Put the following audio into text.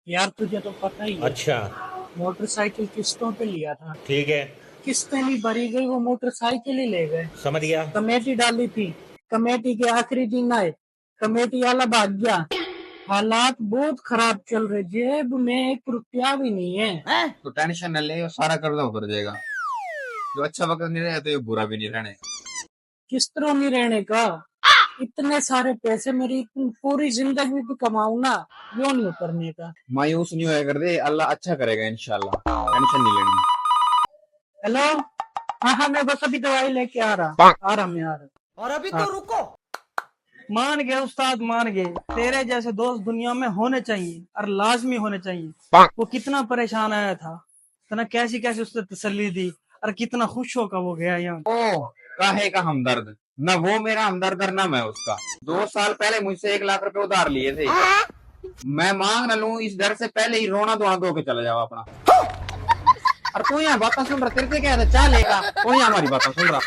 यार तुझे तो पता ही है, अच्छा। मोटरसाइकिल किस्तों पे लिया था। ठीक है। किस्तें नहीं भरी गई, वो मोटरसाइकिल ही ले गए। समझ गया। कमेटी डाली थी, कमेटी के आखिरी दिन आए, कमेटी वाला भाग गया। हालात बहुत खराब चल रहे, जेब में 1 रुपया भी नहीं है। तो टेंशन न ले, सारा कर्जा उतर जाएगा। जो अच्छा वक्त नहीं रहे तो ये बुरा भी नहीं रहने। किस तरह नहीं रहने का? इतने सारे पैसे मेरी पूरी जिंदगी भी कमाऊं ना, क्यों नहीं उतरने का? मायूस नहीं होया कर दे, अल्लाह अच्छा करेगा इंशाल्लाह, टेंशन नहीं लेनी। हेलो। हाँ हाँ, मैं बस अभी दवाई लेके आ रहा मैं आ रहा। और अभी हाँ। तो रुको। मान गए उस्ताद, मान गए। तेरे जैसे दोस्त दुनिया में होने चाहिए और लाजमी होने चाहिए। वो कितना परेशान आया था, तना कैसी कैसी उसने तसल्ली दी, और कितना खुश होकर वो गया यहाँ। ओ, काहे का हमदर्द, न वो मेरा हमदर्द और न मैं उसका। 2 साल पहले मुझसे 1 लाख रुपए उधार लिए थे। मैं मांग न लूं इस डर से पहले ही रोना धोना धो के चला जाओ अपना। और तू यहाँ बातें सुन रहा, तेरे से क्या है, चाह लेगा, तू यहाँ हमारी बातें सुन रहा।